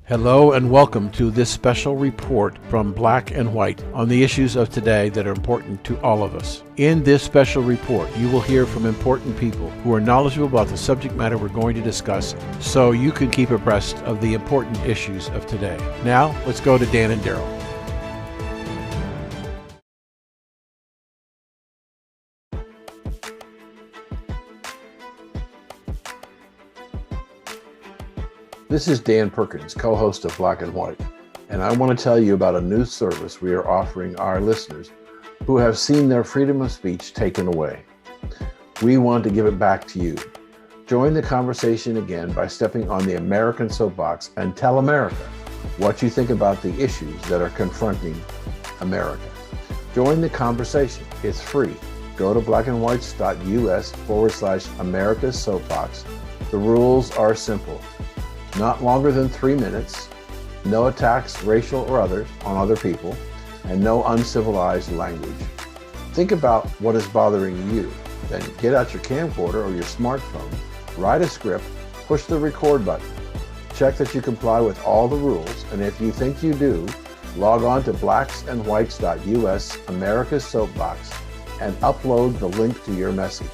Hello and welcome to this special report from Black and White on the issues of today that are important to all of us. In this special report, you will hear from important people who are knowledgeable about the subject matter we're going to discuss so you can keep abreast of the important issues of today. Now, let's go to Dan and Daryl. This is Dan Perkins, co-host of Black and White, and I want to tell you about a new service we are offering our listeners who have seen their freedom of speech taken away. We want to give it back to you. Join the conversation again by stepping on the American soapbox and tell America what you think about the issues that are confronting America. Join the conversation. It's free. Go to blackandwhites.us/America's Soapbox. The rules are simple. Not longer than 3 minutes, no attacks, racial or others, on other people, and no uncivilized language. Think about what is bothering you. Then get out your camcorder or your smartphone, write a script, push the record button. Check that you comply with all the rules, and if you think you do, log on to blacksandwhites.us/America's Soapbox and upload the link to your message.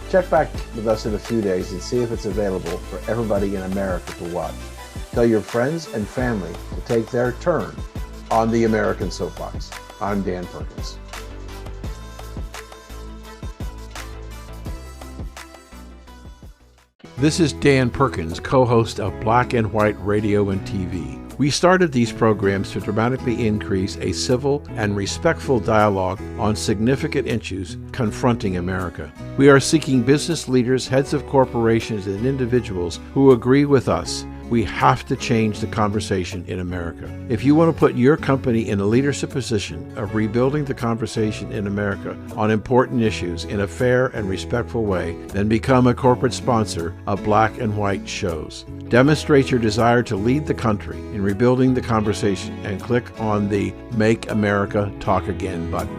Check back with us in a few days and see if it's available for everybody in America to watch. Tell your friends and family to take their turn on the American Soapbox. I'm Dan Perkins. This is Dan Perkins, co-host of Black and White Radio and TV. We started these programs to dramatically increase a civil and respectful dialogue on significant issues confronting America. We are seeking business leaders, heads of corporations, and individuals who agree with us. We have to change the conversation in America. If you want to put your company in a leadership position of rebuilding the conversation in America on important issues in a fair and respectful way, then become a corporate sponsor of Black and White shows. Demonstrate your desire to lead the country in rebuilding the conversation and click on the Make America Talk Again button.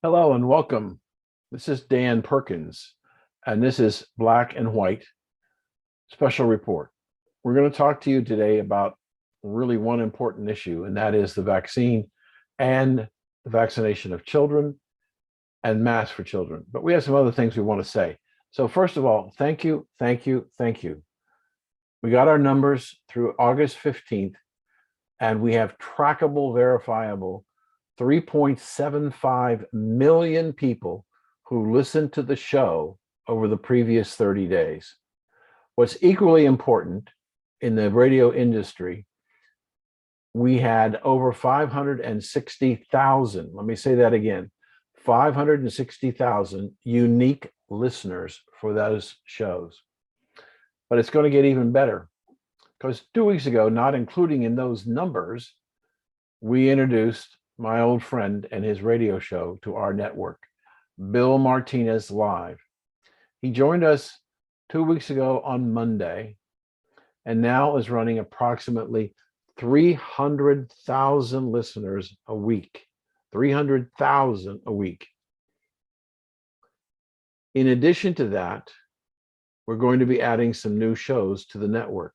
Hello and welcome. This is Dan Perkins, and this is Black and White Special Report. We're going to talk to you today about really one important issue, and that is the vaccine and the vaccination of children and masks for children. But we have some other things we want to say. So first of all, thank you. We got our numbers through August 15th, and we have trackable, verifiable 3.75 million people who listened to the show over the previous 30 days. What's equally important in the radio industry, we had over 560,000, let me say that again, 560,000 unique listeners for those shows. But it's going to get even better because 2 weeks ago, not including in those numbers, we introduced my old friend and his radio show to our network, Bill Martinez Live. He joined us 2 weeks ago on Monday and now is running approximately 300,000 listeners a week. 300,000 a week. In addition to that, we're going to be adding some new shows to the network.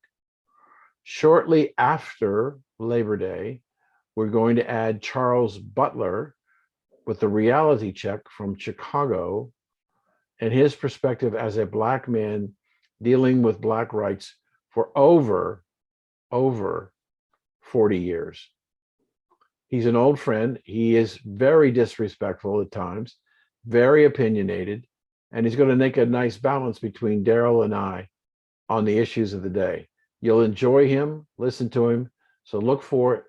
Shortly after Labor Day, we're going to add Charles Butler with the Reality Check from Chicago and his perspective as a Black man dealing with Black rights for over 40 years. He's an old friend. He is very disrespectful at times, very opinionated, and he's going to make a nice balance between Daryl and I on the issues of the day. You'll enjoy him, listen to him, so look for it.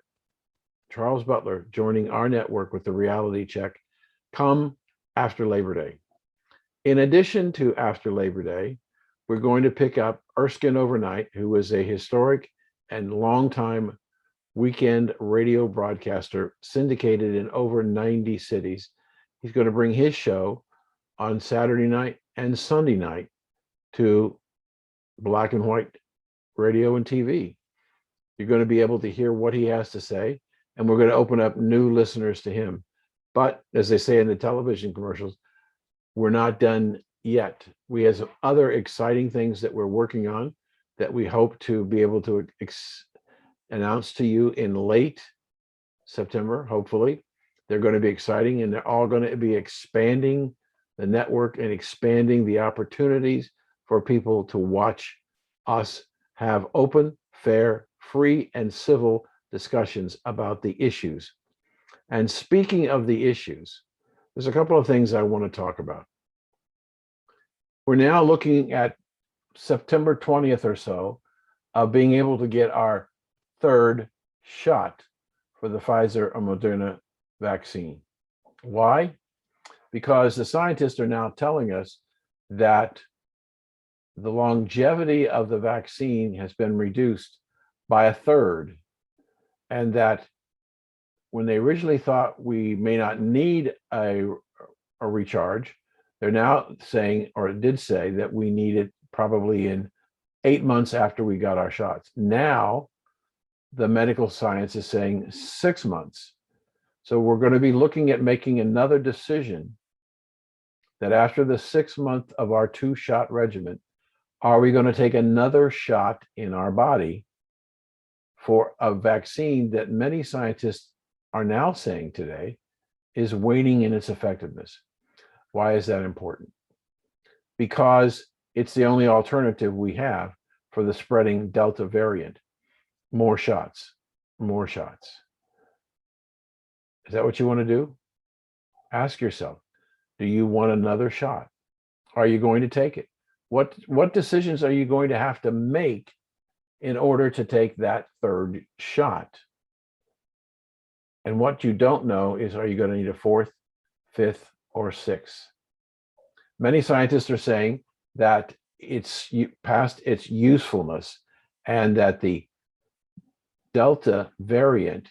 Charles Butler joining our network with the Reality Check come after Labor Day. In addition to after Labor Day, we're going to pick up Erskine Overnight, who is a historic and longtime weekend radio broadcaster syndicated in over 90 cities. He's going to bring his show on Saturday night and Sunday night to Black and White Radio and TV. You're going to be able to hear what he has to say, and we're going to open up new listeners to him. But as they say in the television commercials, we're not done yet. We have some other exciting things that we're working on that we hope to be able to announce to you in late September, hopefully. They're going to be exciting, and they're all going to be expanding the network and expanding the opportunities for people to watch us have open, fair, free, and civil discussions about the issues. And speaking of the issues, there's a couple of things I want to talk about. We're now looking at September 20th or so of being able to get our third shot for the Pfizer or Moderna vaccine. Why? Because the scientists are now telling us that the longevity of the vaccine has been reduced by a third, and that when they originally thought we may not need a recharge, they're now saying, or did say, that we need it probably in 8 months after we got our shots. Now, the medical science is saying 6 months. So we're going to be looking at making another decision that after the 6th month of our 2-shot regimen, are we going to take another shot in our body for a vaccine that many scientists are now saying today is waning in its effectiveness? Why is that important? Because it's the only alternative we have for the spreading Delta variant. More shots, more shots. Is that what you want to do? Ask yourself, do you want another shot? Are you going to take it? What decisions are you going to have to make in order to take that third shot? And what you don't know is, are you going to need a 4th, 5th, or 6th? Many scientists are saying that it's past its usefulness and that the Delta variant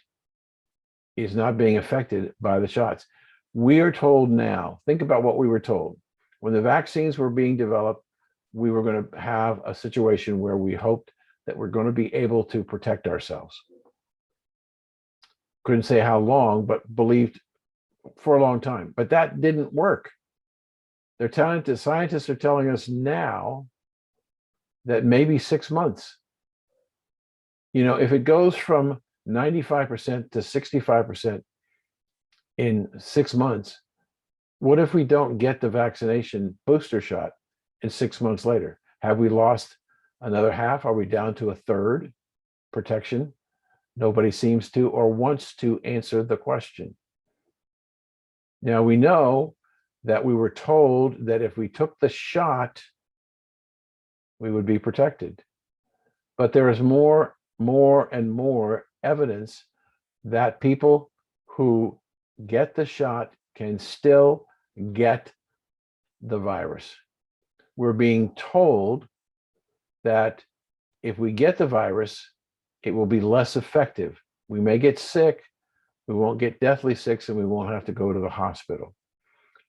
is not being affected by the shots. We are told now, think about what we were told. When the vaccines were being developed, we were going to have a situation where we hoped that we're going to be able to protect ourselves. Couldn't say how long, but believed for a long time. But that didn't work. The scientists are telling us now that maybe 6 months. You know, if it goes from 95% to 65% in 6 months, what if we don't get the vaccination booster shot and 6 months later? Have we lost another half? Are we down to a third protection? Nobody seems to or wants to answer the question. Now, we know that we were told that if we took the shot, we would be protected. But there is more and more evidence that people who get the shot can still get the virus. We're being told that if we get the virus, it will be less effective. We may get sick, we won't get deathly sick, and we won't have to go to the hospital.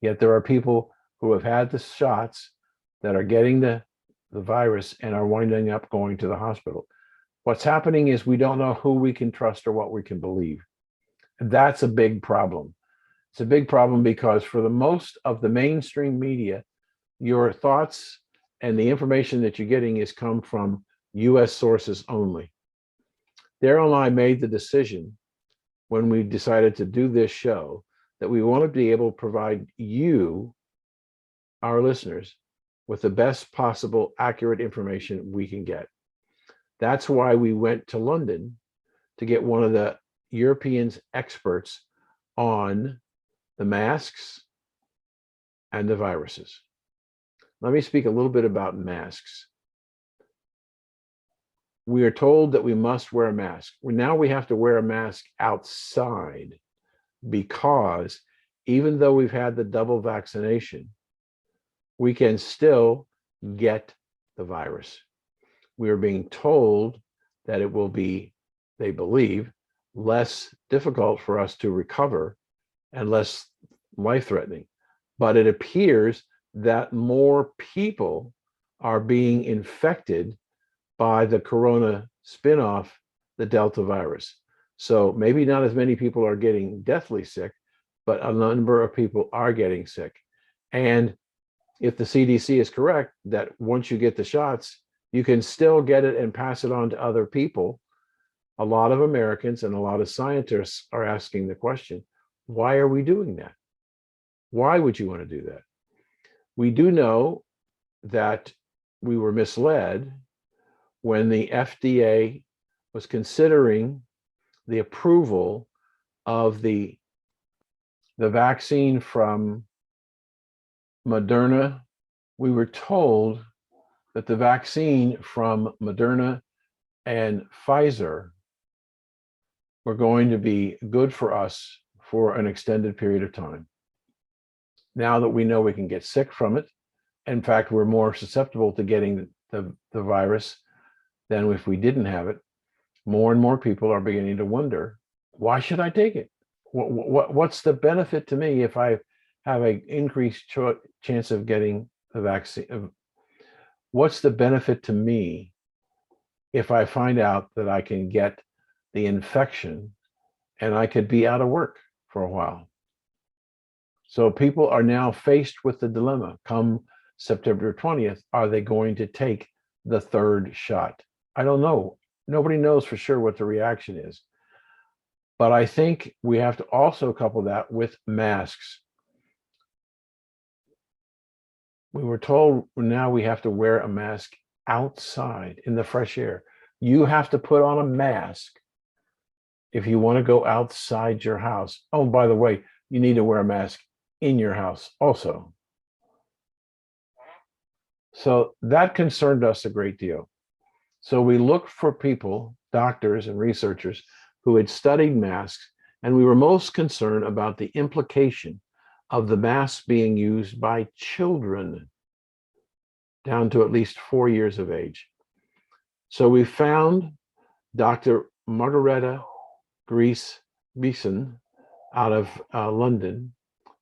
Yet there are people who have had the shots that are getting the virus and are winding up going to the hospital. What's happening is we don't know who we can trust or what we can believe. And that's a big problem. It's a big problem because for the most of the mainstream media, your thoughts and the information that you're getting is come from US sources only. Daryl and I made the decision when we decided to do this show that we want to be able to provide you, our listeners, with the best possible accurate information we can get. That's why we went to London to get one of the European experts on the masks and the viruses. Let me speak a little bit about masks. We are told that we must wear a mask. Now we have to wear a mask outside because even though we've had the double vaccination, we can still get the virus. We are being told that it will be, they believe, less difficult for us to recover and less life-threatening. But it appears that more people are being infected by the corona spinoff, the Delta virus. So maybe not as many people are getting deathly sick, but a number of people are getting sick. And if the CDC is correct, that once you get the shots, you can still get it and pass it on to other people. A lot of Americans and a lot of scientists are asking the question, why are we doing that? Why would you want to do that? We do know that we were misled when the FDA was considering the approval of the vaccine from Moderna. We were told that the vaccine from Moderna and Pfizer were going to be good for us for an extended period of time. Now that we know we can get sick from it, in fact, we're more susceptible to getting the virus than if we didn't have it, more and more people are beginning to wonder, why should I take it? What's the benefit to me if I have an increased chance of getting the vaccine? What's the benefit to me if I find out that I can get the infection and I could be out of work for a while? So people are now faced with the dilemma. Come September 20th, are they going to take the third shot? I don't know. Nobody knows for sure what the reaction is. But I think we have to also couple that with masks. We were told now we have to wear a mask outside in the fresh air. You have to put on a mask if you want to go outside your house. Oh, by the way, you need to wear a mask in your house also. So that concerned us a great deal. So we looked for people, doctors and researchers, who had studied masks, and we were most concerned about the implication of the masks being used by children down to at least 4 years of age. So we found Dr. Margareta Grease Beeson out of London,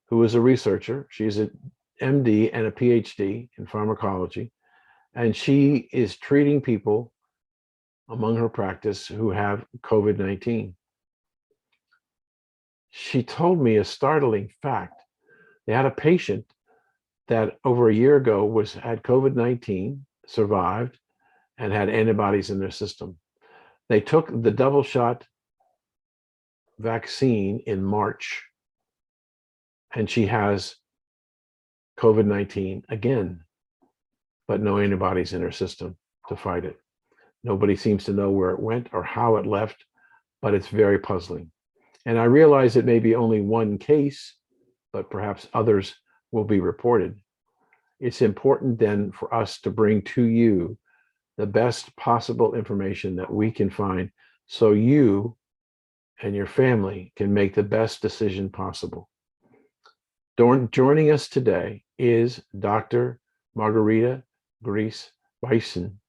who is a researcher. She's an MD and a PhD in pharmacology, and she is treating people among her practice who have COVID-19. She told me a startling fact. They had a patient that over a year ago had COVID-19, survived, and had antibodies in their system. They took the double shot vaccine in March, and she has COVID-19 again, but no antibodies in her system to fight it. Nobody seems to know where it went or how it left, but it's very puzzling. And I realize it may be only one case, but perhaps others will be reported. It's important then for us to bring to you the best possible information that we can find so you and your family can make the best decision possible. Joining us today is Dr. Margareta Grease Beeson,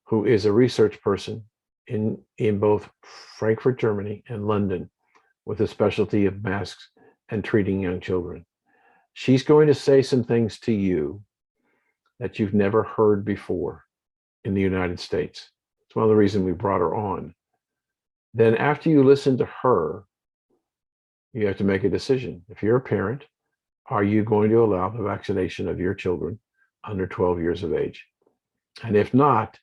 who is a research person in both Frankfurt, Germany and London, with a specialty of masks and treating young children. She's going to say some things to you that you've never heard before in the United States. It's one of the reasons we brought her on. Then after you listen to her, you have to make a decision. If you're a parent, are you going to allow the vaccination of your children under 12 years of age? And if not,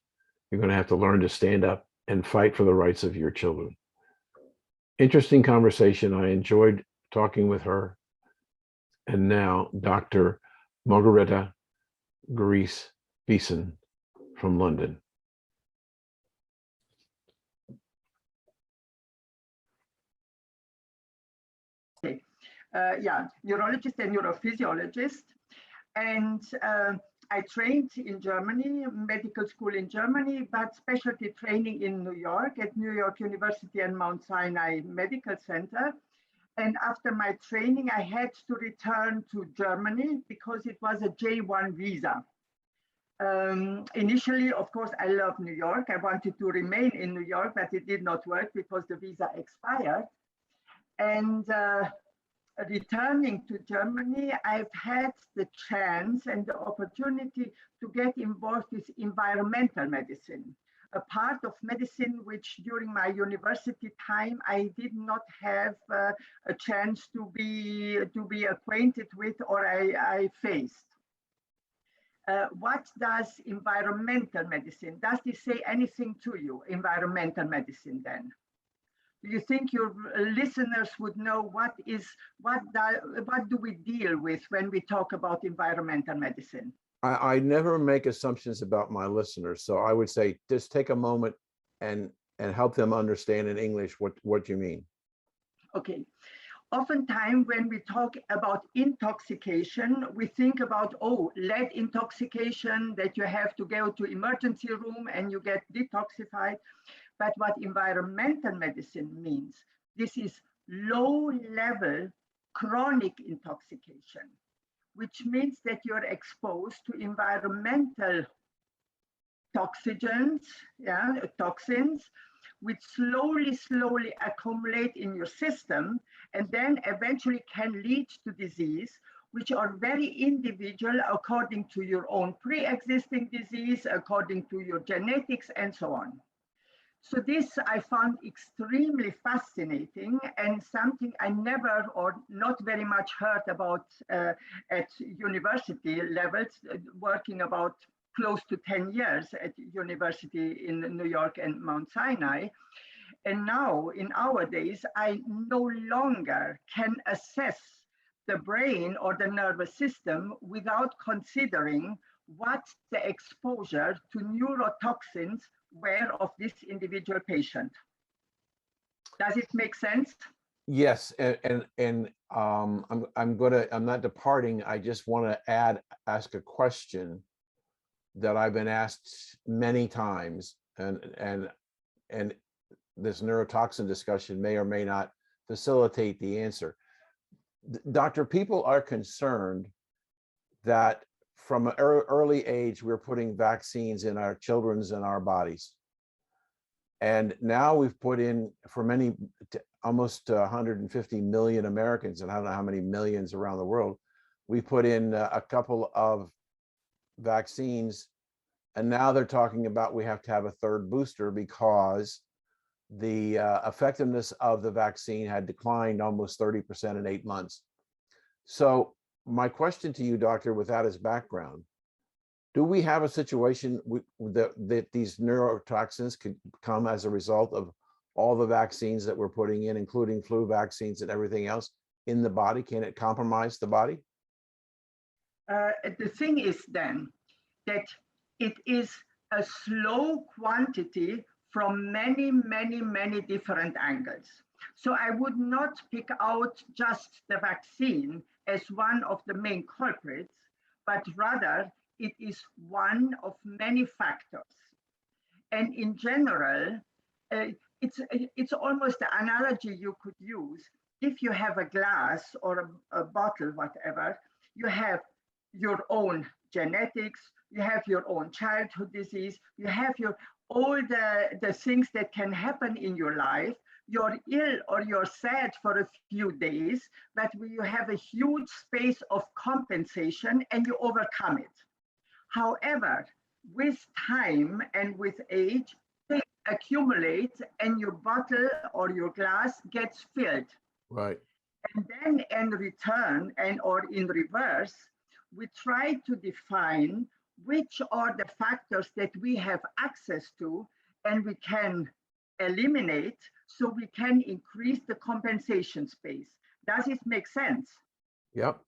you're going to have to learn to stand up and fight for the rights of your children. Interesting conversation. I enjoyed talking with her. And now Dr. Margareta Grease Beeson from London. Yeah, neurologist and neurophysiologist. And I trained in Germany, medical school in Germany, but specialty training in New York at New York University and Mount Sinai Medical Center. And after my training, I had to return to Germany because it was a J1 visa. Initially, of course, I love New York. I wanted to remain in New York, but it did not work because the visa expired. And returning to Germany, I've had the chance and the opportunity to get involved with environmental medicine, a part of medicine which during my university time I did not have a chance to be acquainted with or I faced. what does environmental medicine, does this say anything to you, environmental medicine then? Do you think your listeners would know what do we deal with when we talk about environmental medicine? I never make assumptions about my listeners, so I would say just take a moment and help them understand in English what you mean. Okay. Oftentimes, when we talk about intoxication, we think about, oh, lead intoxication, that you have to go to emergency room and you get detoxified. But what environmental medicine means, this is low-level chronic intoxication, which means that you're exposed to environmental toxins, which slowly accumulate in your system and then eventually can lead to disease, which are very individual according to your own pre-existing disease, according to your genetics, and so on. So this I found extremely fascinating and something I never or not very much heard about at university levels, working about close to 10 years at university in New York and Mount Sinai. And now in our days, I no longer can assess the brain or the nervous system without considering what the exposure to neurotoxins were of this individual patient. Does it make sense? Yes, and I'm not departing. I just want to ask a question that I've been asked many times, and this neurotoxin discussion may or may not facilitate the answer. Doctor, people are concerned that from an early age, we're putting vaccines in our children's and our bodies. And now we've put in, for many, almost 150 million Americans, and I don't know how many millions around the world, we put in a couple of vaccines, and now they're talking about we have to have a third booster because the effectiveness of the vaccine had declined almost 30% in 8 months. So my question to you, doctor, with that as background, do we have a situation that these neurotoxins could come as a result of all the vaccines that we're putting in, including flu vaccines and everything else in the body? Can it compromise the body? The thing is then that it is a slow quantity from many different angles. So I would not pick out just the vaccine as one of the main culprits, but rather it is one of many factors. And in general, it's almost the analogy you could use. If you have a glass or a bottle, whatever, you have your own genetics, you have your own childhood disease, you have all the things that can happen in your life. You're ill or you're sad for a few days, but you have a huge space of compensation and you overcome it. However, with time and with age, they accumulate and your bottle or your glass gets filled. Right. And then in return or in reverse, we try to define which are the factors that we have access to and we can eliminate so we can increase the compensation space. Does it make sense? Yep.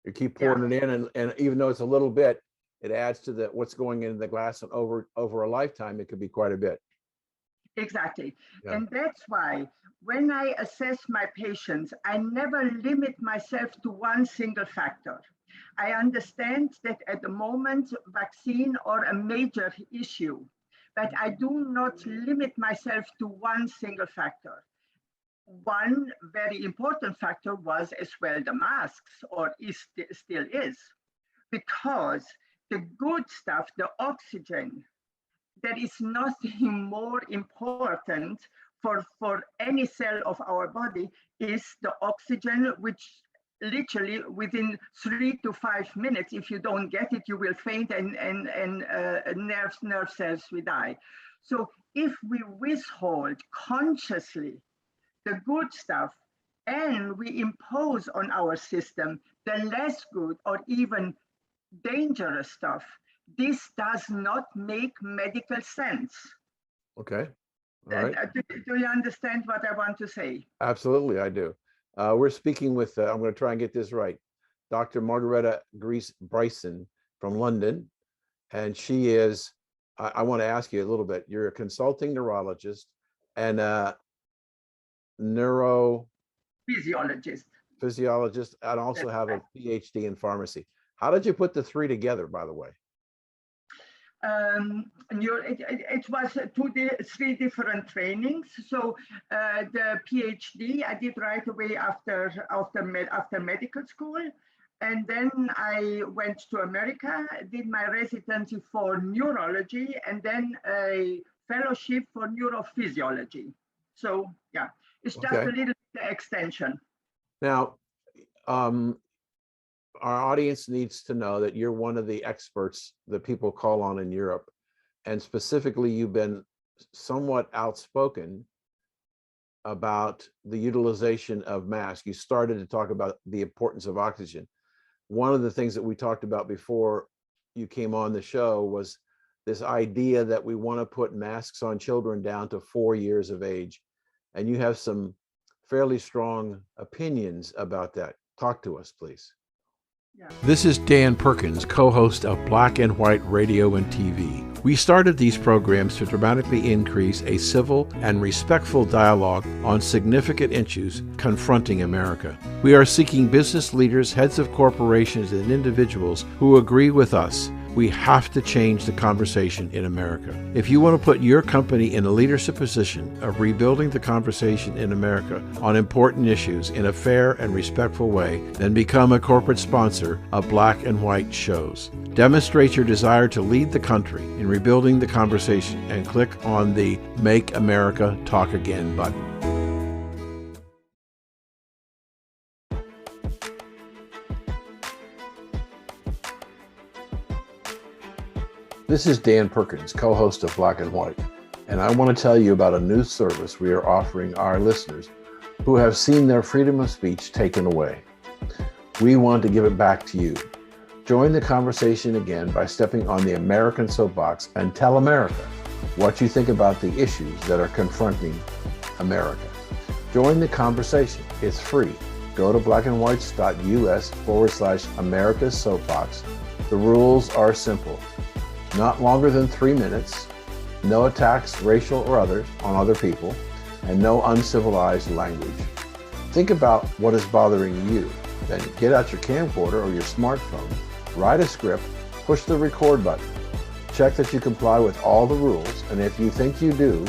You keep pouring it in, and even though it's a little bit, it adds to what's going in the glass, and over a lifetime, it could be quite a bit. Exactly. Yeah. And that's why when I assess my patients, I never limit myself to one single factor. I understand that at the moment, vaccine are a major issue, but I do not limit myself to one single factor. One very important factor was as well the masks, or still is, because the good stuff, the oxygen, there is nothing more important for any cell of our body is the oxygen, which literally within 3 to 5 minutes, if you don't get it, you will faint and nerve cells will die. So if we withhold consciously the good stuff and we impose on our system the less good or even dangerous stuff. This does not make medical sense. Okay. All right. Do you understand what I want to say? Absolutely, I do. We're speaking with, I'm going to try and get this right, Dr. Margaretta Grease Bryson from London. And she is, I want to ask you a little bit. You're a consulting neurologist and a neurophysiologist, Physiologist. and also That's have a right. PhD in pharmacy. How did you put the three together, by the way? It was three different trainings. So the PhD I did right away after medical school, and then I went to America, did my residency for neurology, and then a fellowship for neurophysiology. So yeah, it's just a Okay. little extension. Now, our audience needs to know that you're one of the experts that people call on in Europe. And specifically, you've been somewhat outspoken about the utilization of masks. You started to talk about the importance of oxygen. One of the things that we talked about before you came on the show was this idea that we want to put masks on children down to 4 years of age. And you have some fairly strong opinions about that. Talk to us, please. Yeah. This is Dan Perkins, co-host of Black and White Radio and TV. We started these programs to dramatically increase a civil and respectful dialogue on significant issues confronting America. We are seeking business leaders, heads of corporations, and individuals who agree with us. We have to change the conversation in America. If you want to put your company in a leadership position of rebuilding the conversation in America on important issues in a fair and respectful way, then become a corporate sponsor of Black and White shows. Demonstrate your desire to lead the country in rebuilding the conversation and click on the Make America Talk Again button. This is Dan Perkins, co-host of Black and White, and I want to tell you about a new service we are offering our listeners who have seen their freedom of speech taken away. We want to give it back to you. Join the conversation again by stepping on the American soapbox and tell America what you think about the issues that are confronting America. Join the conversation. It's free. Go to blackandwhites.us/America's Soapbox. The rules are simple. Not longer than 3 minutes, no attacks, racial or others, on other people, and no uncivilized language. Think about what is bothering you. Then get out your camcorder or your smartphone, write a script, push the record button. Check that you comply with all the rules, and if you think you do,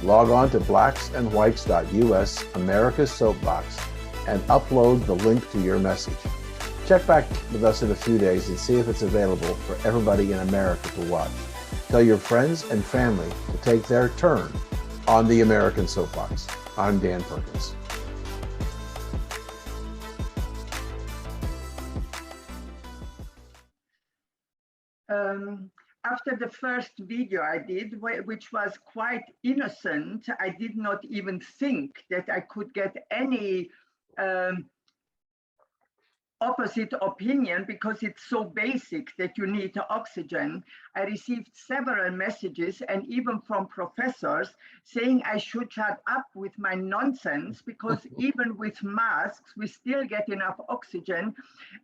log on to blacksandwhites.us, America's Soapbox, and upload the link to your message. Check back with us in a few days and see if it's available for everybody in America to watch. Tell your friends and family to take their turn on the American Soapbox. I'm Dan Perkins. After the first video I did, which was quite innocent, I did not even think that I could get any opposite opinion because it's so basic that you need oxygen. I received several messages and even from professors saying I should shut up with my nonsense because even with masks, we still get enough oxygen.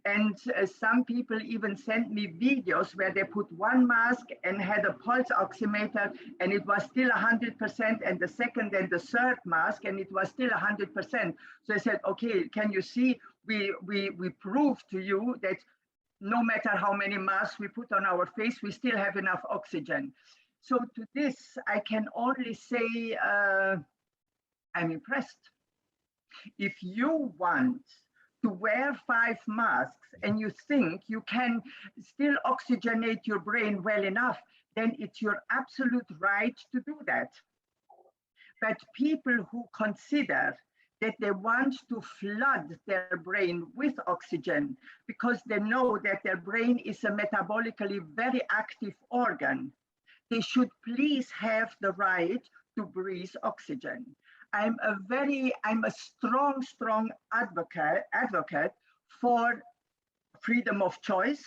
And some people even sent me videos where they put one mask and had a pulse oximeter and it was still 100%, and the second and the third mask and it was still 100%. So I said, okay, can you see? We prove to you that no matter how many masks we put on our face, we still have enough oxygen. So to this, I can only say I'm impressed. If you want to wear 5 masks and you think you can still oxygenate your brain well enough, then it's your absolute right to do that. But people who consider that they want to flood their brain with oxygen because they know that their brain is a metabolically very active organ, they should please have the right to breathe oxygen. I'm a strong advocate for freedom of choice,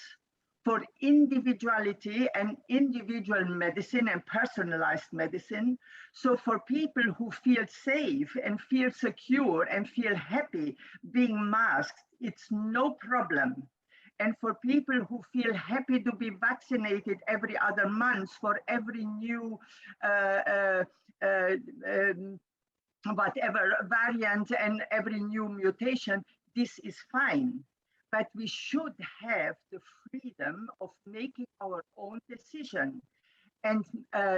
for individuality and individual medicine and personalized medicine. So for people who feel safe and feel secure and feel happy being masked, it's no problem. And for people who feel happy to be vaccinated every other month for every new whatever variant and every new mutation, this is fine. But we should have the freedom of making our own decision. And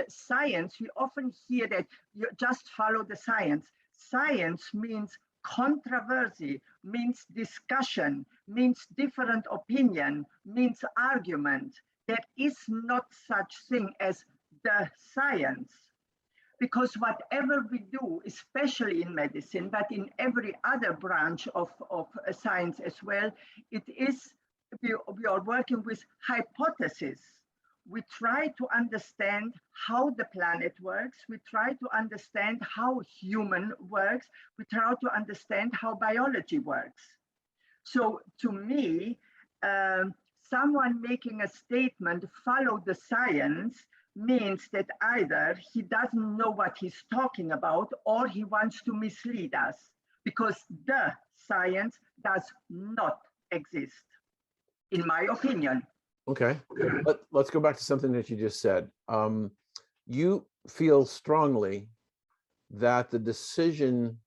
science, we often hear that you just follow the science. Science means controversy, means discussion, means different opinion, means argument. There is not such thing as the science. Because whatever we do, especially in medicine, but in every other branch of science as well, it is, we are working with hypotheses. We try to understand how the planet works. We try to understand how human works. We try to understand how biology works. So to me, someone making a statement, follow the science, means that either he doesn't know what he's talking about or he wants to mislead us, because the science does not exist, in my opinion. Okay, let's go back to something that you just said. You feel strongly that the decision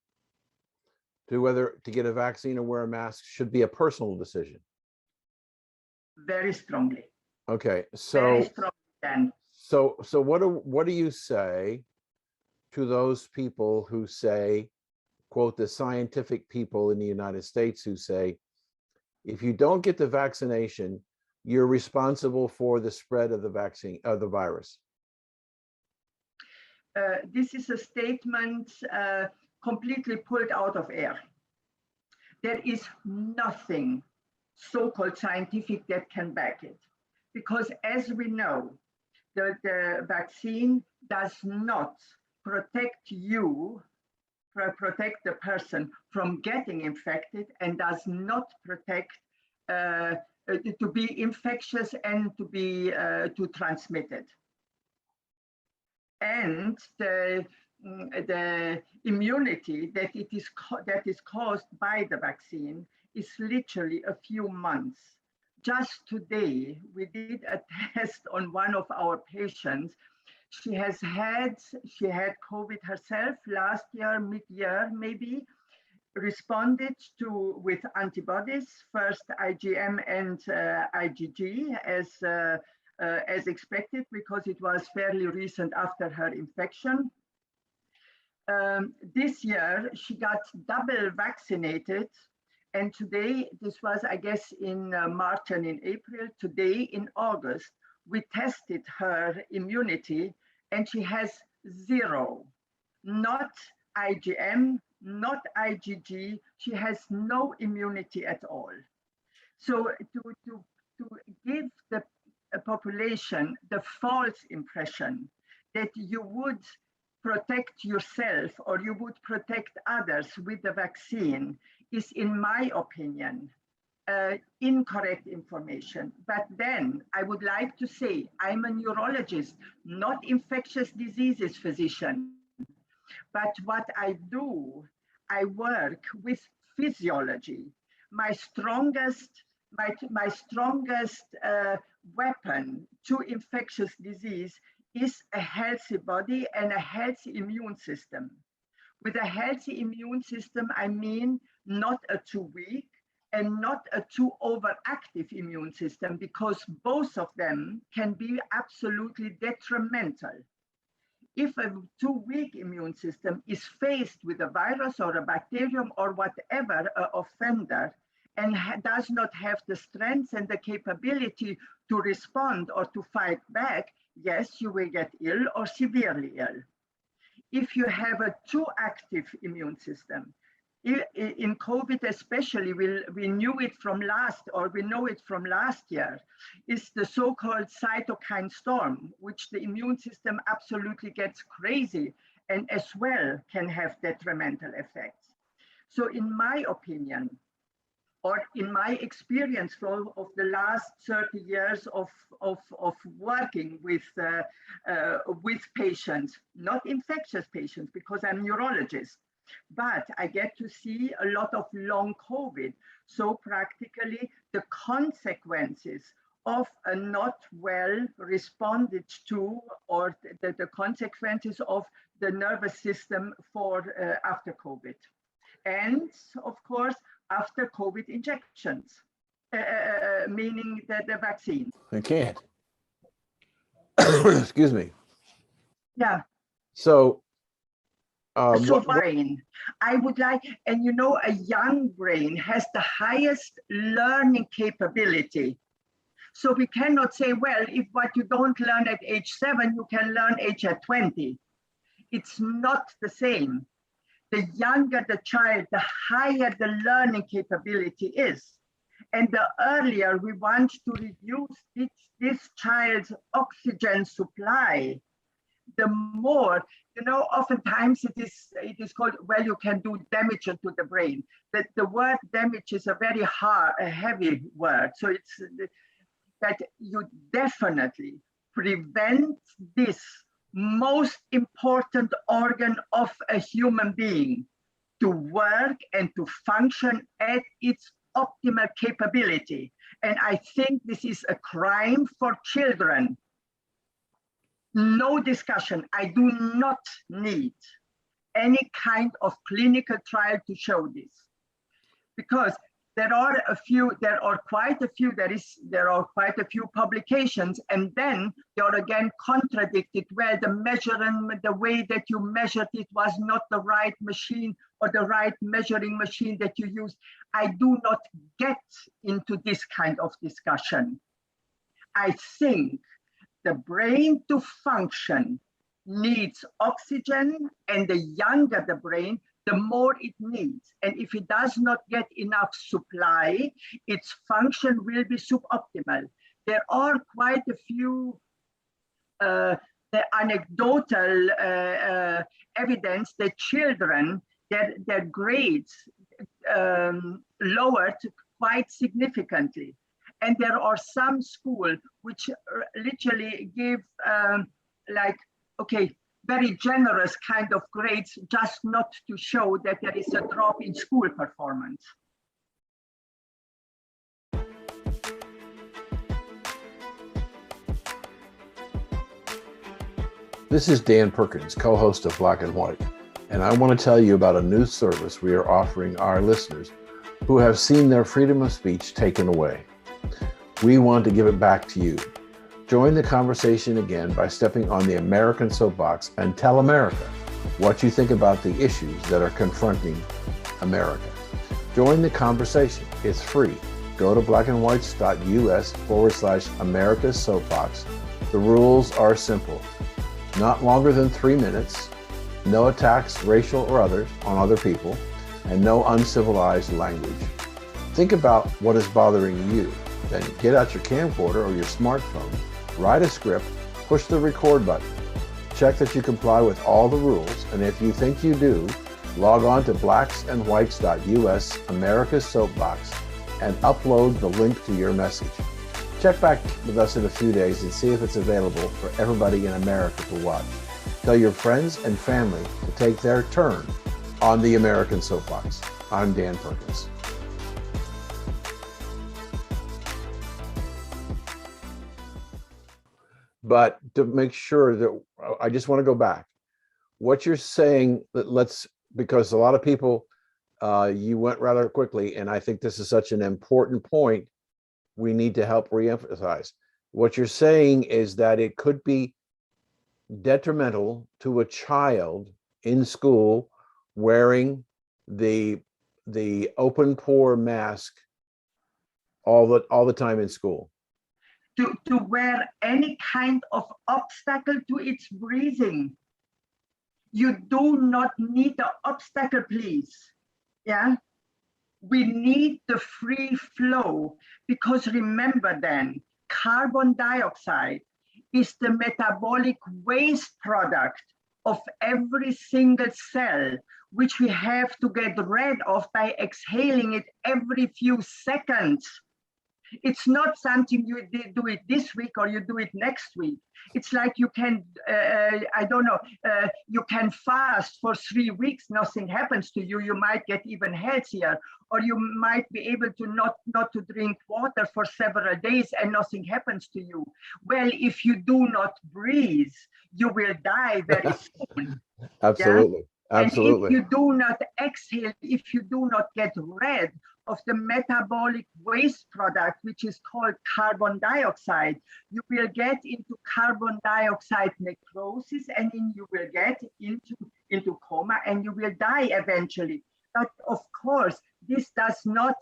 to whether to get a vaccine or wear a mask should be a personal decision. Very strongly. Okay, Very strongly, Dan. So what do you say to those people who say, quote, the scientific people in the United States who say, if you don't get the vaccination, you're responsible for the spread of the vaccine, of the virus? This is a statement completely pulled out of air. There is nothing so-called scientific that can back it. Because as we know, the vaccine does not protect you, protect the person from getting infected, and does not protect to be infectious and to be to transmit it. And the immunity that is caused by the vaccine is literally a few months. Just today, we did a test on one of our patients. She had COVID herself last year, mid-year maybe, responded to with antibodies, first IgM and IgG as expected, because it was fairly recent after her infection. This year, she got double vaccinated. And today, this was, I guess, in March and in April. Today, in August, we tested her immunity, and she has 0, not IgM, not IgG. She has no immunity at all. So to give the population the false impression that you would protect yourself or you would protect others with the vaccine is, in my opinion, incorrect information. But then I would like to say I'm a neurologist, not infectious diseases physician. But what I do, I work with physiology. My strongest weapon to infectious disease is a healthy body and a healthy immune system. With a healthy immune system, I mean not a too weak and not a too overactive immune system, because both of them can be absolutely detrimental. If a too weak immune system is faced with a virus or a bacterium or whatever offender, and does not have the strength and the capability to respond or to fight back, yes, you will get ill or severely ill. If you have a too active immune system, in COVID especially, we knew it from we know it from last year, is the so-called cytokine storm, which the immune system absolutely gets crazy and as well can have detrimental effects. So in my opinion, or in my experience of the last 30 years of working with patients, not infectious patients, because I'm a neurologist, but I get to see a lot of long COVID. So practically the consequences of a not well responded to, or the consequences of the nervous system for after COVID. And of course, after COVID injections, meaning the vaccine. I can't. Excuse me. Yeah. So, So brain, I would like, and you know, a young brain has the highest learning capability. So we cannot say, well, if what you don't learn at age 7, you can learn age at 20. It's not the same. The younger the child, the higher the learning capability is. And the earlier we want to reduce this child's oxygen supply, the more, you know, oftentimes it is called, well, you can do damage to the brain. That the word damage is a very heavy word. So it's that you definitely prevent this most important organ of a human being to work and to function at its optimal capability. And I think this is a crime for children. No discussion. I do not need any kind of clinical trial to show this, because there are quite a few publications, and then they are again contradicted. Well, the way that you measured it was not the right machine or the right measuring machine that you used. I do not get into this kind of discussion. I think the brain to function needs oxygen, and the younger the brain, the more it needs. And if it does not get enough supply, its function will be suboptimal. There are quite a few the anecdotal evidence that children, their grades lowered quite significantly. And there are some schools which literally give very generous kind of grades, just not to show that there is a drop in school performance. this is Dan Perkins, co-host of Black and White, and I want to tell you about a new service we are offering our listeners who have seen their freedom of speech taken away. We want to give it back to you. Join the conversation again by stepping on the American soapbox and tell America what you think about the issues that are confronting America. Join the conversation. It's free. Go to blackandwhites.us/America's Soapbox. The rules are simple. Not longer than 3 minutes, no attacks, racial or others, on other people, and no uncivilized language. Think about what is bothering you. Then get out your camcorder or your smartphone, write a script, push the record button. Check that you comply with all the rules, and if you think you do, log on to blacksandwhites.us/America's Soapbox and upload the link to your message. Check back with us in a few days and see if it's available for everybody in America to watch. Tell your friends and family to take their turn on the American Soapbox. I'm Dan Perkins. But to make sure that, I just want to go back. What you're saying, because a lot of people, you went rather quickly, and I think this is such an important point we need to help reemphasize. What you're saying is that it could be detrimental to a child in school wearing the open pore mask all the time in school. To wear any kind of obstacle to its breathing. You do not need the obstacle, please. Yeah. We need the free flow, because remember then, carbon dioxide is the metabolic waste product of every single cell, which we have to get rid of by exhaling it every few seconds. It's not something you do it this week or you do it next week. It's like you can, I don't know, you can fast for 3 weeks, nothing happens to you. You might get even healthier, or you might be able to not to drink water for several days and nothing happens to you. Well, if you do not breathe, you will die very soon. Absolutely. Yeah? Absolutely. And if you do not exhale, if you do not get rid of the metabolic waste product, which is called carbon dioxide, you will get into carbon dioxide necrosis, and then you will get into coma, and you will die eventually. But of course, this does not,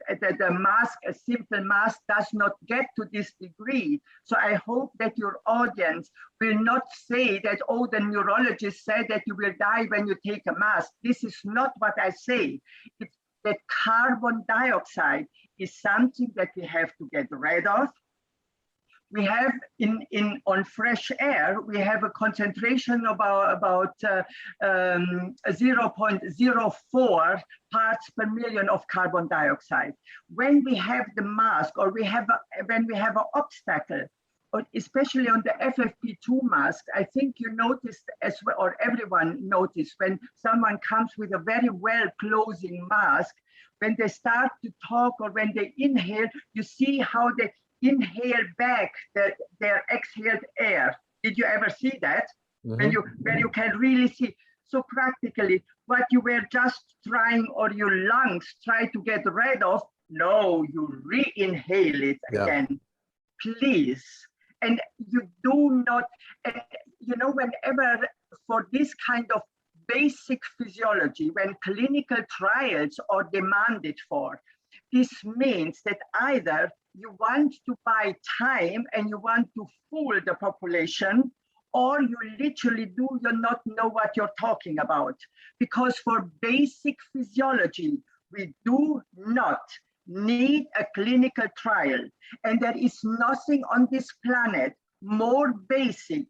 the mask, a simple mask does not get to this degree. So I hope that your audience will not say that, oh, the neurologist said that you will die when you take a mask. This is not what I say. It's that carbon dioxide is something that we have to get rid of. We have on fresh air, we have a concentration of about 0.04 parts per million of carbon dioxide. When we have the mask, or when we have an obstacle, or especially on the FFP2 mask, I think you noticed as well, or everyone noticed, when someone comes with a very well closing mask, when they start to talk or when they inhale, you see how they inhale back their exhaled air. Did you ever see that? Mm-hmm. When you can really see. So practically, what you were just trying, or your lungs try to get rid of, no, you re-inhale it again, please. And you do not, you know, whenever for this kind of basic physiology, when clinical trials are demanded for, this means that either you want to buy time and you want to fool the population, or you literally do not know what you're talking about. Because for basic physiology, we do not need a clinical trial. And there is nothing on this planet more basic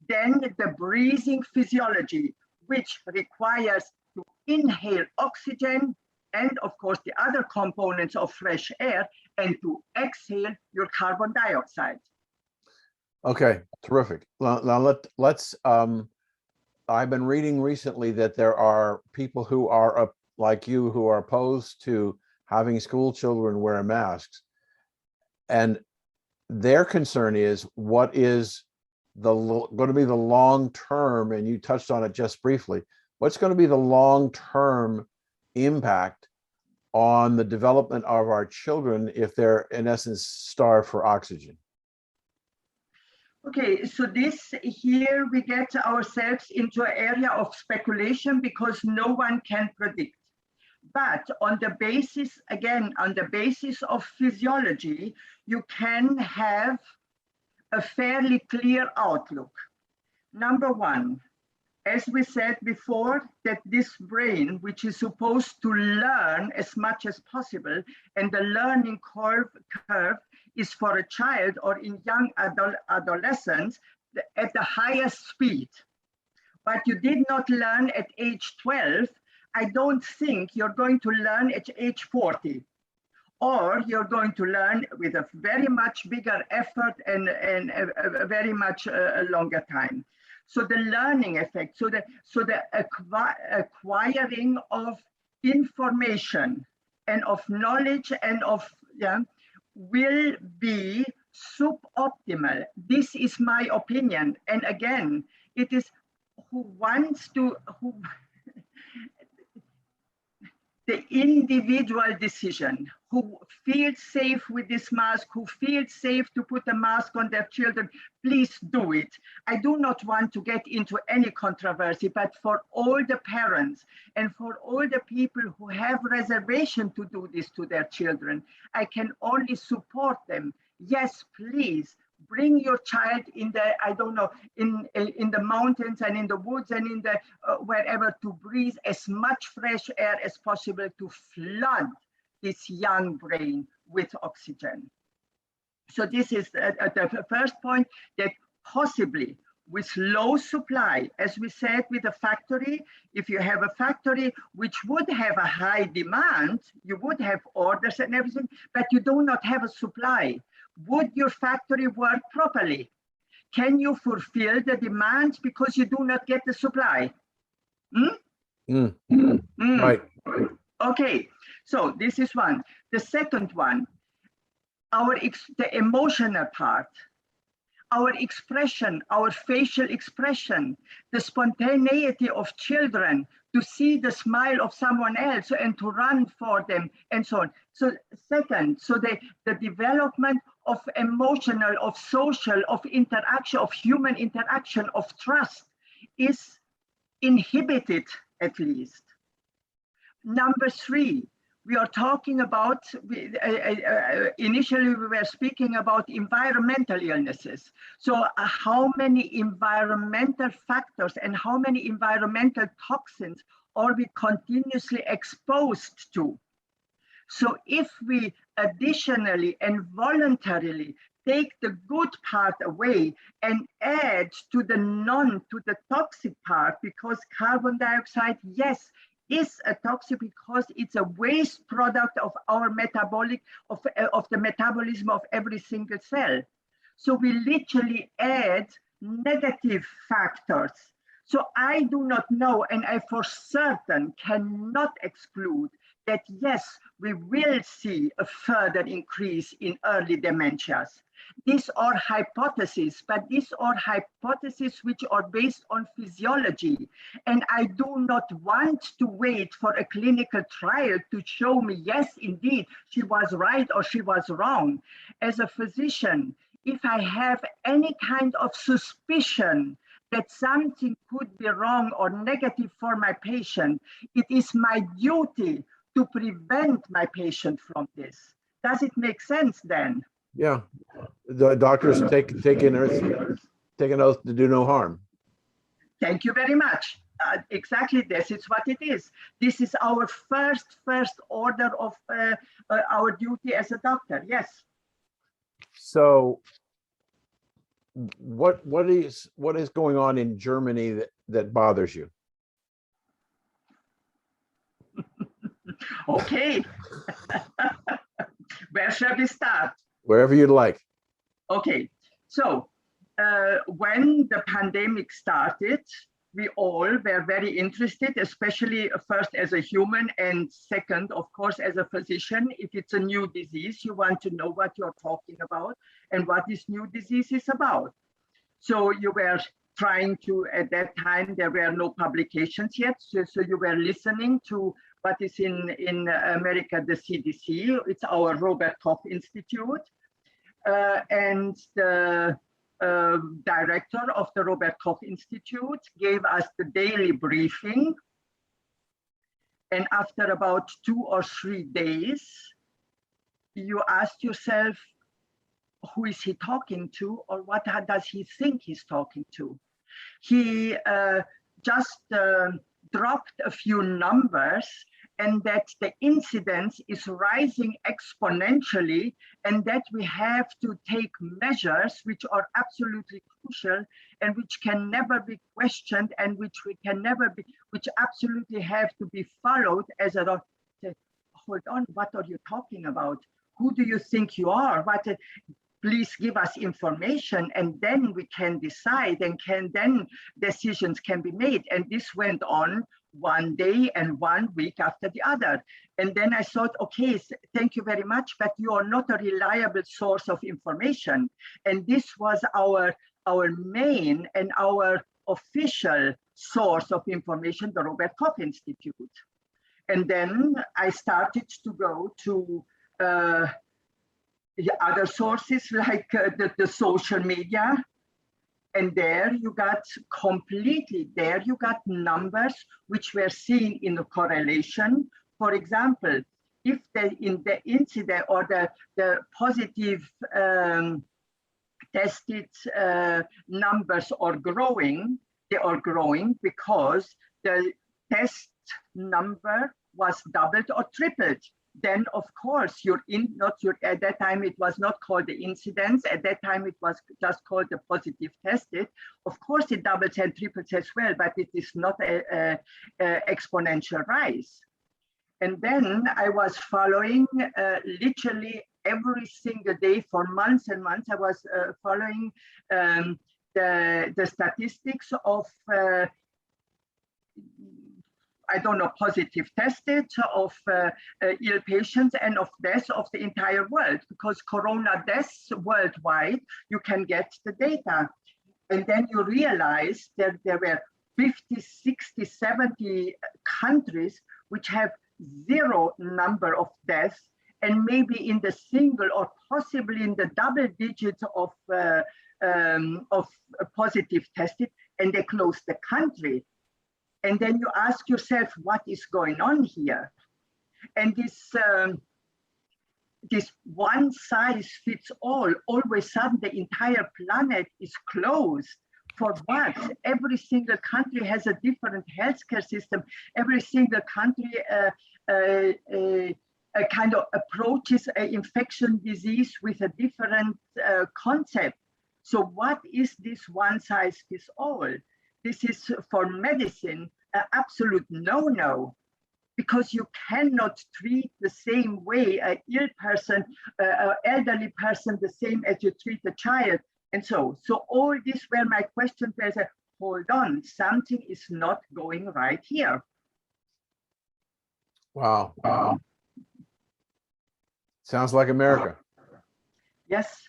than the breathing physiology, which requires to inhale oxygen and of course the other components of fresh air, and to exhale your carbon dioxide. Okay, terrific. Now let's I've been reading recently that there are people who are like you, who are opposed to having school children wear masks, and their concern is what is going to be the long term, and you touched on it just briefly, what's going to be the long term impact on the development of our children if they're in essence starved for oxygen? Okay, so this here we get ourselves into an area of speculation because no one can predict. But on the basis, again, on the basis of physiology, you can have a fairly clear outlook. Number one, as we said before, that this brain, which is supposed to learn as much as possible, and the learning curve is for a child or in young adolescents at the highest speed. But you did not learn at age 12, I don't think you're going to learn at age 40. Or you're going to learn with a very much bigger effort and a very much longer time. So the learning effect, so the acquiring of information and of knowledge and of will be suboptimal. This is my opinion. And again, it is the individual decision, who feels safe with this mask, who feels safe to put a mask on their children, please do it. I do not want to get into any controversy, but for all the parents and for all the people who have reservation to do this to their children, I can only support them. Yes, please. Bring your child in the, I don't know, in the mountains and in the woods and in the wherever, to breathe as much fresh air as possible to flood this young brain with oxygen. So this is the first point, that possibly with low supply. As we said with a factory, if you have a factory which would have a high demand, you would have orders and everything, but you do not have a supply. Would your factory work properly? Can you fulfill the demand because you do not get the supply? Right. Okay, so this is one. The second one, the emotional part, our expression, our facial expression, the spontaneity of children to see the smile of someone else and to run for them and so on. So second, so the development of emotional, of social, of interaction, of human interaction, of trust is inhibited at least. Number three, we are talking about, initially we were speaking about environmental illnesses. So how many environmental factors and how many environmental toxins are we continuously exposed to? So if we additionally and voluntarily take the good part away and add to the toxic part, because carbon dioxide, yes, is a toxic because it's a waste product of our of the metabolism of every single cell. So we literally add negative factors. So I do not know, and I for certain cannot exclude that yes, we will see a further increase in early dementias. These are hypotheses, but these are hypotheses which are based on physiology. And I do not want to wait for a clinical trial to show me, yes, indeed, she was right or she was wrong. As a physician, if I have any kind of suspicion that something could be wrong or negative for my patient, it is my duty to prevent my patient from this. Does it make sense then? Yeah. The doctors take an oath to do no harm. Thank you very much. Exactly, this is what it is. This is our first order of our duty as a doctor. Yes. So what is going on in Germany that bothers you? Okay. Where shall we start? Wherever you'd like. Okay, so when the pandemic started, we all were very interested, especially first as a human and second, of course, as a physician. If it's a new disease, you want to know what you're talking about and what this new disease is about. So you were trying to, at that time, there were no publications yet. So you were listening to what is in America, the CDC. It's our Robert Koch Institute. And the director of the Robert Koch Institute gave us the daily briefing. And after about 2 or 3 days, you asked yourself, who is he talking to, or what does he think he's talking to? He just dropped a few numbers, and that the incidence is rising exponentially, and that we have to take measures which are absolutely crucial and which can never be questioned and which absolutely have to be followed as a doctor. Hold on, what are you talking about? Who do you think you are? Please give us information, and then we can decide, and then decisions can be made. And this went on 1 day and 1 week after the other. And then I thought, okay, thank you very much, but you are not a reliable source of information. And this was our main and our official source of information, the Robert Koch Institute. And then I started to go to other sources like the social media, and there you got numbers which were seen in the correlation. For example, if in the incident or the positive tested numbers are growing, they are growing because the test number was doubled or tripled. then of course at that time it was not called the incidence. At that time it was just called the positive tested. Of course it doubles and triples as well, but it is not a exponential rise. And then I was following literally every single day for months and months. I was following the statistics of I don't know, positive tested, of ill patients, and of deaths of the entire world, because corona deaths worldwide, you can get the data. And then you realize that there were 50, 60, 70 countries which have zero number of deaths, and maybe in the single or possibly in the double digits of positive tested, and they closed the country. And then you ask yourself, what is going on here? And this one size fits all of a sudden the entire planet is closed. For what? Every single country has a different healthcare system. Every single country kind of approaches an infection disease with a different concept. So what is this one size fits all? This is for medicine an absolute no-no, because you cannot treat the same way an ill person, an elderly person, the same as you treat a child. And so all these were my questions. I said, hold on, something is not going right here. Wow. Sounds like America. Yes.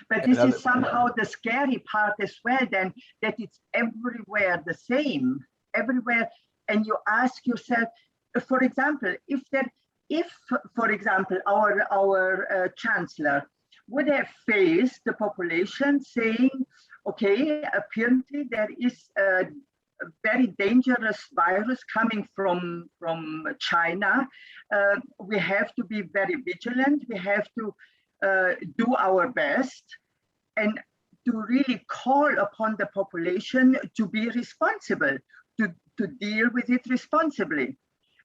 But this is somehow the scary part as well, then, that it's everywhere the same, everywhere. And you ask yourself, for example, if for example, our chancellor would have faced the population saying, okay, apparently there is a very dangerous virus coming from China. We have to be very vigilant. We have to do our best, and to really call upon the population to be responsible, to deal with it responsibly,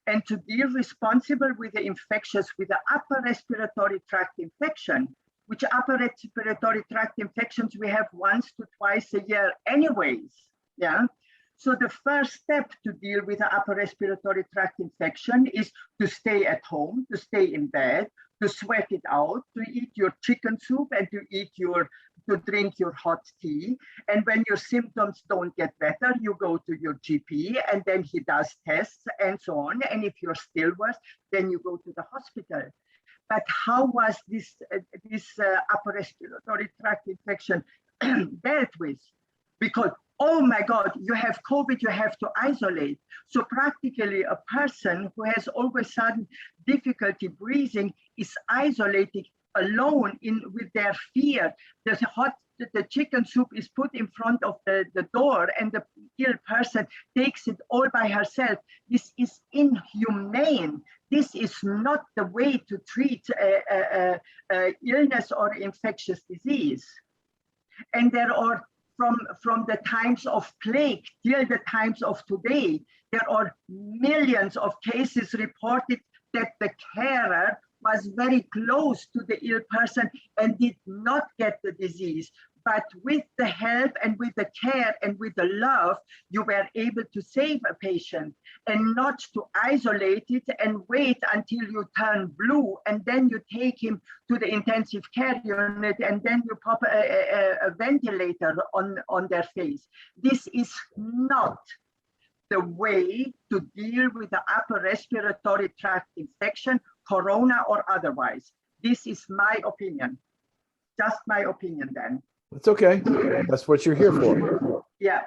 and to deal responsible with the infectious, with the upper respiratory tract infection, which upper respiratory tract infections we have once to twice a year anyways. Yeah. So the first step to deal with the upper respiratory tract infection is to stay at home, to stay in bed, to sweat it out, to eat your chicken soup, and to drink your hot tea. And when your symptoms don't get better, you go to your GP, and then he does tests and so on. And if you're still worse, then you go to the hospital. But how was this upper respiratory tract infection dealt with? Because, oh my God, you have COVID, you have to isolate. So practically a person who has all of a sudden difficulty breathing is isolated alone with their fear. The chicken soup is put in front of the door, and the ill person takes it all by herself. This is inhumane. This is not the way to treat illness or infectious disease. And there are, from the times of plague till the times of today, there are millions of cases reported that the carer was very close to the ill person and did not get the disease. But with the help and with the care and with the love, you were able to save a patient, and not to isolate it and wait until you turn blue, and then you take him to the intensive care unit, and then you pop a ventilator on their face. This is not the way to deal with the upper respiratory tract infection, corona or otherwise. This is my opinion. Just my opinion then. It's okay. That's what you're here for. Yeah.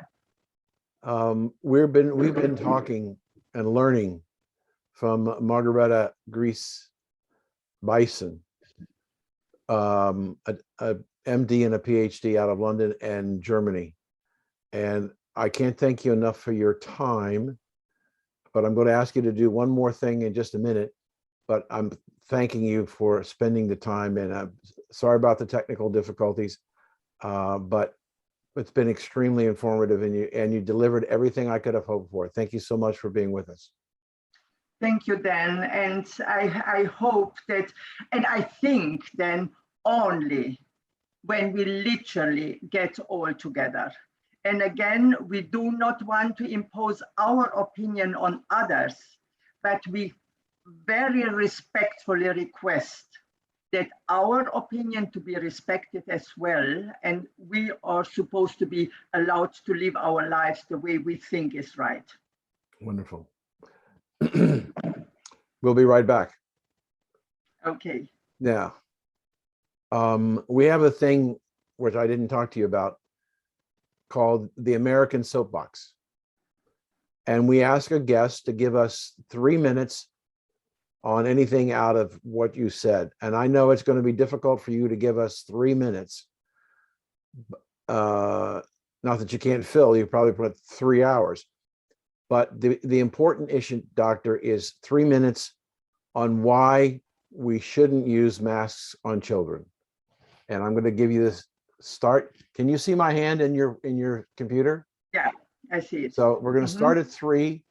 We've been talking and learning from Margareta Gries Bison, a MD and a PhD out of London and Germany. And I can't thank you enough for your time, but I'm going to ask you to do one more thing in just a minute. But I'm thanking you for spending the time, and I'm sorry about the technical difficulties. But it's been extremely informative, and you delivered everything I could have hoped for. Thank you so much for being with us. Thank you, Dan. And I hope that, and I think then only when we literally get all together. And again, we do not want to impose our opinion on others, but we very respectfully request that our opinion to be respected as well. And we are supposed to be allowed to live our lives the way we think is right. Wonderful. We'll be right back. Okay. Now, we have a thing which I didn't talk to you about called the American Soapbox. And we ask a guest to give us 3 minutes on anything out of what you said. And I know it's going to be difficult for you to give us 3 minutes. Not that you can't fill, you probably put 3 hours. But the important issue, Doctor, is 3 minutes on why we shouldn't use masks on children. And I'm going to give you this start. Can you see my hand in your computer? Yeah, I see it. So we're going to start at 3,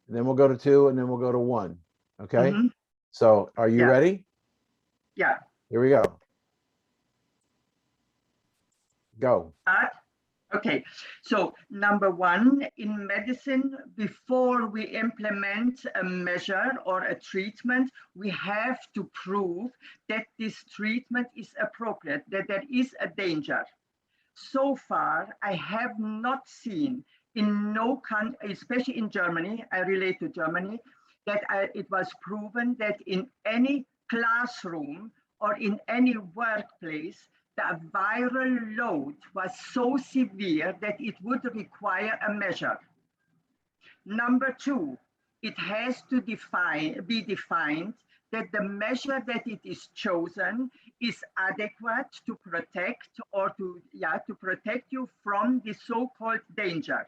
and then we'll go to 2, and then we'll go to 1. Okay. So are you ready? Yeah. Here we go. Go. Okay, so number 1, in medicine, before we implement a measure or a treatment, we have to prove that this treatment is appropriate, that there is a danger. So far, I have not seen in no country, especially in Germany, I relate to Germany, that it was proven that in any classroom or in any workplace, the viral load was so severe that it would require a measure. Number 2, it has to be defined that the measure that it is chosen is adequate to protect or to protect you from the so-called danger.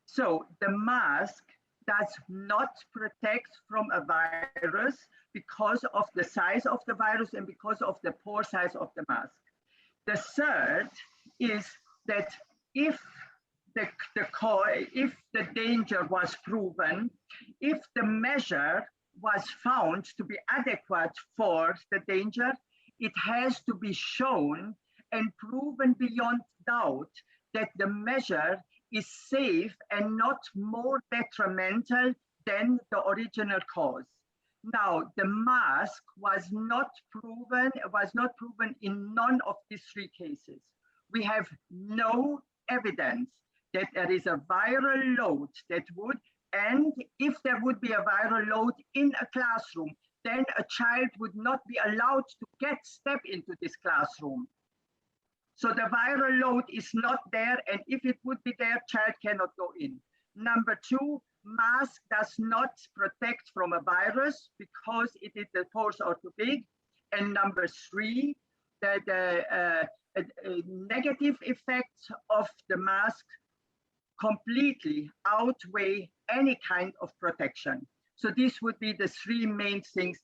So the mask does not protect from a virus because of the size of the virus and because of the pore size of the mask. The third is that if the danger was proven, if the measure was found to be adequate for the danger, it has to be shown and proven beyond doubt that the measure is safe and not more detrimental than the original cause. Now, the mask was not proven in none of these 3 cases. We have no evidence that there is a viral load that would, and if there would be a viral load in a classroom, then a child would not be allowed to step into this classroom. So the viral load is not there, and if it would be there, child cannot go in. Number 2, mask does not protect from a virus because the pores are too big. And number 3, the negative effects of the mask completely outweigh any kind of protection. So this would be the 3 main things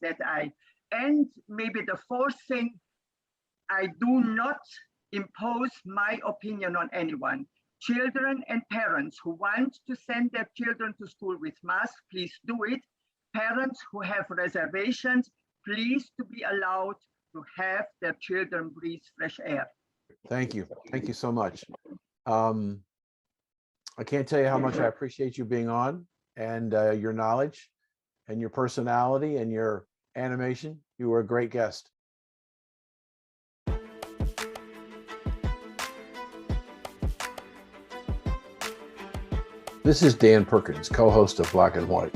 and maybe the 4th thing, I do not impose my opinion on anyone. Children and parents who want to send their children to school with masks, please do it. Parents who have reservations, please to be allowed to have their children breathe fresh air. Thank you. Thank you so much. I can't tell you how much I appreciate you being on and your knowledge and your personality and your animation. You were a great guest. This is Dan Perkins, co-host of Black and White,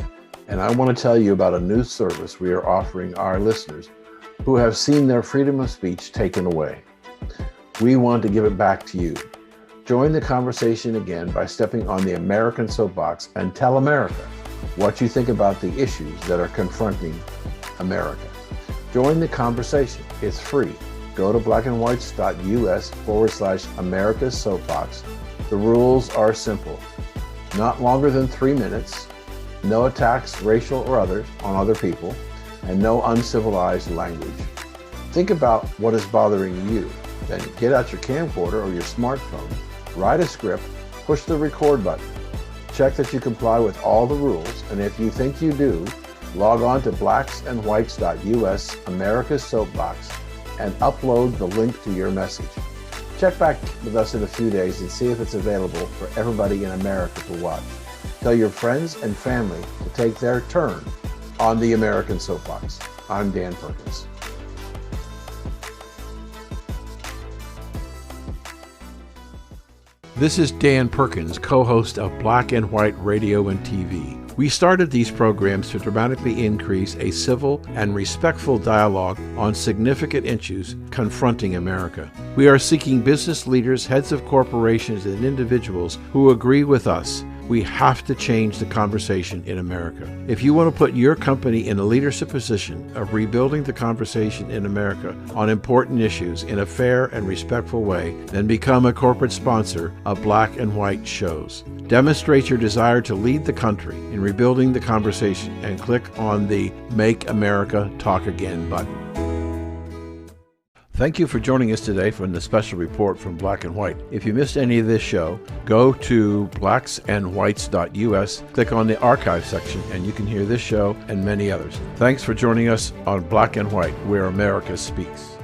and I want to tell you about a new service we are offering our listeners who have seen their freedom of speech taken away. We want to give it back to you. Join the conversation again by stepping on the American Soapbox and tell America what you think about the issues that are confronting America. Join the conversation. It's free. Go to blackandwhites.us/America's Soapbox. The rules are simple. Not longer than 3 minutes, no attacks, racial or others, on other people, and no uncivilized language. Think about what is bothering you. Then get out your camcorder or your smartphone, write a script, push the record button. Check that you comply with all the rules, and if you think you do, Log on to blacksandwhites.us, America's Soapbox, and upload the link to your message. Check back with us in a few days and see if it's available for everybody in America to watch. Tell your friends and family to take their turn on the American Soapbox. I'm Dan Perkins. This is Dan Perkins, co-host of Black and White Radio and TV. We started these programs to dramatically increase a civil and respectful dialogue on significant issues confronting America. We are seeking business leaders, heads of corporations, and individuals who agree with us. We have to change the conversation in America. If you want to put your company in a leadership position of rebuilding the conversation in America on important issues in a fair and respectful way, then become a corporate sponsor of Black and White shows. Demonstrate your desire to lead the country in rebuilding the conversation and click on the Make America Talk Again button. Thank you for joining us today for the special report from Black and White. If you missed any of this show, go to blacksandwhites.us, click on the archive section, and you can hear this show and many others. Thanks for joining us on Black and White, where America speaks.